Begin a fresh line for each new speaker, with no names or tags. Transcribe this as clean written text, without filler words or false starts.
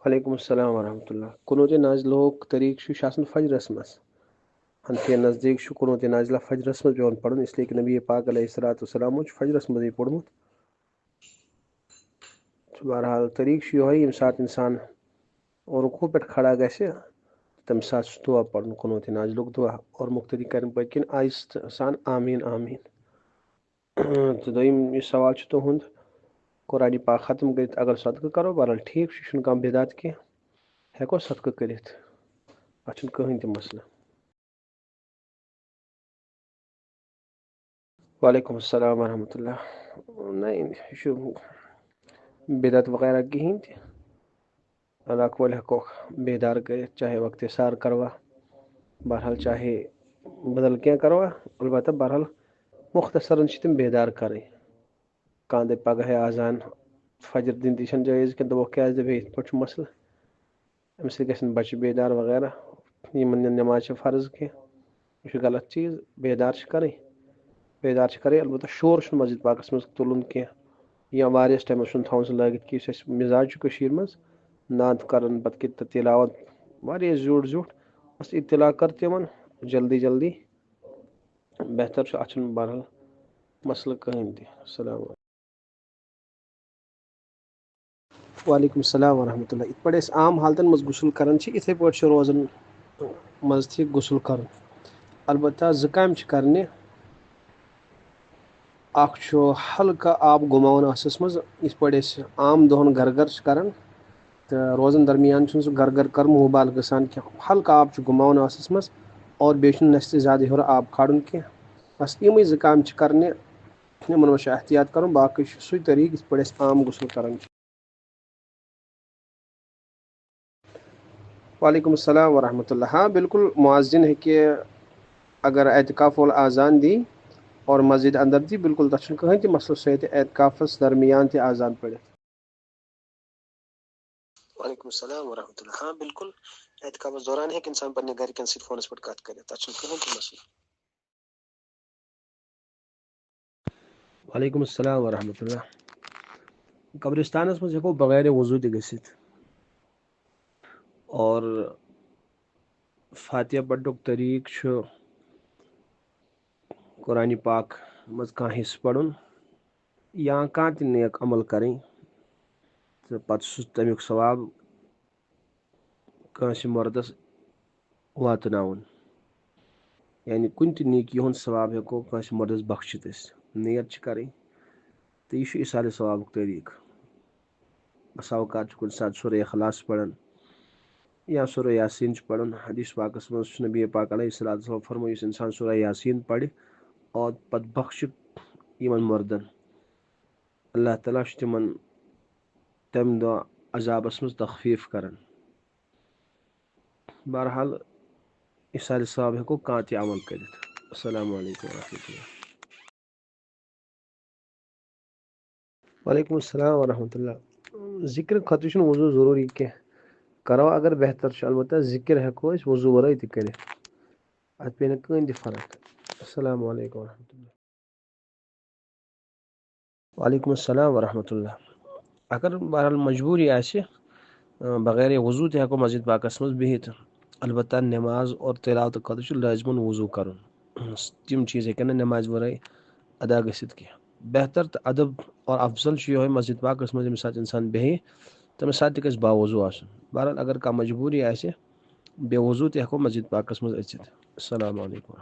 وعلیکم السلام ورحمۃ اللہ قنوت نازلُک طریقہ چھُ آسان فجرس منٛز ہنفی نزدیک چھُ قنوت نازلہ فجرس منٛز پیوان پرُن اس لیے کہ نبی پاک علیہ الصلوۃ والسلام چھُ فجرس منٛزٕے پوٚرمُت بہرحال طریقہ چھُ یِہوٚے ییٚمہِ ساتہٕ اِنسان رُکوٗع پٮ۪ٹھ کھڑا گژھِ تَمہِ ساتہٕ چھُ دُعا پرُن قنوت نازلُک دُعا اور مُقتدی کَرن پٔتۍ کِنۍ آہستہٕ سان آمیٖن آمیٖن تہٕ دوٚیِم یُس سوال چھُ تُہُنٛد قرآنہِ پاک ختم کٔرِتھ اگر صدقہٕ کرو بہرحال ٹھیٖک چھُ یہِ چھُنہٕ کانٛہہ بِدعت کینٛہہ ہٮ۪کو صدقہٕ کٔرِتھ اَتھ چھُنہٕ کٕہٕنۍ تہِ مسلہٕ وعلیکم السلام ورحمۃ اللہ نہیں یہِ چھُ بِدعت وغیرہ کِہیٖنۍ تہِ اللہ کول ہٮ۪کوکھ بیدار کٔرِتھ چاہے وقتِ سار کروا بہرحال چاہے بدل کینٛہہ کروا البتہ بہرحال مختصرن چھِ تِم بیدار کَرٕنۍ کانٛہہ دَپہِ پگاہ ہے آزان فجر دِنۍ تہِ چھَنہٕ جٲیز کینٛہہ دَپوکھ کیٛازِ دَپہِ ہے یِتھ پٲٹھۍ چھُ مسلہٕ اَمہِ سۭتۍ گژھن بچہِ بیدار وغیرہ یِمن نہٕ نٮ۪ماز چھِ فرض کینٛہہ یہِ چھُ غلط چیٖز بیدار چھِ کَرٕنۍ البتہ شور چھُنہٕ مسجد پاکس منٛز تُلُن کینٛہہ یا واریاہس ٹایمس چھُنہٕ تھاوُن سُہ لٲگِتھ کہِ یُس اَسہِ مِزاج چھُ کٔشیٖرِ منٛز نعت کران پتہٕ کہِ تِلاوت واریاہ زیوٗٹھ زیوٗٹھ بس اطلاع کر تِمن جلدی جلدی بہتر چھُ اَتھ چھُنہٕ بہرحال مسلہٕ کٕہٕنۍ تہِ السلام علیکم وعلیکم السلام ورحمۃ اللہ یِتھ پٲٹھۍ أسۍ عام حالتن منٛز غسل کران چھِ یِتھٕے پٲٹھۍ چھُ روزان منٛز تہِ غسل کرُن البتہ زٕ کامہِ چھِ کرنہِ اکھ چھُ ہلکہٕ آب گُماوُن ٲسس منٛز یِتھ پٲٹھۍ أسۍ عام دۄہن گرٕ چھِ کران تہٕ روزن درمیان چھُنہٕ سُہ گرٕ کر مُبال گژھان کینٛہہ ہلکہٕ آب چھُ گُماوُن ٲسس منٛز اور بیٚیہِ چھُنہٕ نَستہِ زیادٕ ہیوٚر آب کھالُن کینٛہہ بس یِمٕے زٕ کامہِ چھِ کرنہِ یِمن منٛز چھُ احتِیاط کرُن باقٕے چھُ سُے طریٖقہٕ یِتھ پٲٹھۍ أسۍ عام غسل کران چھِ وعلیکم السلام ورحمۃ اللہ ہاں بالکل معذن ہیٚکہِ اگر اعتکاف وول آزان دی اور مسجد اندر دی بالکل تَتھ چھُنہٕ کٕہٕنۍ تہِ مسلہٕ سُہ ہیٚکہِ اعتکافس درمیان تہِ آزان پٔرِتھ وعلیکم السلام ورحمۃ اللہ ہاں بالکل اعتکافس دوران ہیٚکہِ اِنسان پننہِ گرِکٮ۪ن سۭتۍ فونس پٮ۪ٹھ کتھ کٔرِتھ تَتھ چھُنہٕ کٕہٕنۍ تہِ مسلہٕ وعلیکم السلام ورحمۃ اللہ قبرستانس منٛز ہٮ۪کو بغیر وضوٗ تہِ گٔژھِتھ اور فاتحہ پرنُک طریٖقہٕ چھُ قرآنہِ پاک منٛز کانٛہہ حِصہٕ پرُن یا کانٛہہ تہِ نیک عمل کرٕنۍ تہٕ پتہٕ سُہ تمیُک ثواب کٲنٛسہِ مردس واتناوُن یعنی کُنہِ تہِ نیکی ہُنٛد ثواب ہٮ۪کو کٲنٛسہِ مردس بخشِتھ أسۍ نیت چھِ کرٕنۍ تہٕ یہِ چھُ اِثالِ ثوابُک طریٖقہٕ بسا اوقات چھُ کُنہِ ساتہٕ سورہ اخلاص پران یا سورہ یاسیٖن چھُ پران حدیث پاکس منٛز چھُ نبی پاک علیہ الصلوۃ والسلام فرموو یُس انسان سورہ یاسیٖن پرِ اور پتہٕ بخشِ یِمن مردن اللہ تعالیٰ چھُ تِمن تمہِ دۄہ عذابس منٛز تخفیٖف کران بہرحال اِثالِ ثواب ہٮ۪کو کانٛہہ تہِ عمل کٔرِتھ السلام علیکم ورحمۃ اللہ وعلیکم السلام ورحمۃ اللہ ذِکرِ خٲطرٕ چھُنہٕ وضوٗ ضروٗری کینٛہہ کرو اگر بہتر چھُ البتہ ذِکر ہٮ۪کو أسۍ وضوٗ ورٲے تہِ کٔرِتھ اتھ پیٚیہِ نہٕ کٕہٕنۍ تہِ فرق السلام علیکم ورحمۃ اللہ وعلیکم السلام ورحمۃ اللہ اگر بہرحال مجبوٗری آسہِ بغیر وضوٗ تہِ ہٮ۪کو مسجد پاکس منٛز بِہِتھ البتہ نٮ۪ماز اور تلاوتہٕ خٲطرٕ چھُ لٲزمن وضوٗ کرُن تِم چیٖز ہٮ۪کن نہٕ نٮ۪مازِ ورٲے ادا گٔژھِتھ کینٛہہ بہتر تہٕ ادب اور افضل چھُ یِہوٚے مسجد پاکس منٛز ییٚمہِ ساتہٕ اِنسان بیٚہہِ تَمہِ ساتہٕ تہِ گژھِ باوضوٗ آسُن بہرحال اگر کانٛہہ مجبوٗری آسہِ بے وضوٗ تہِ ہٮ۪کو مسجد پاکس منٛز أژِتھ السلام علیکم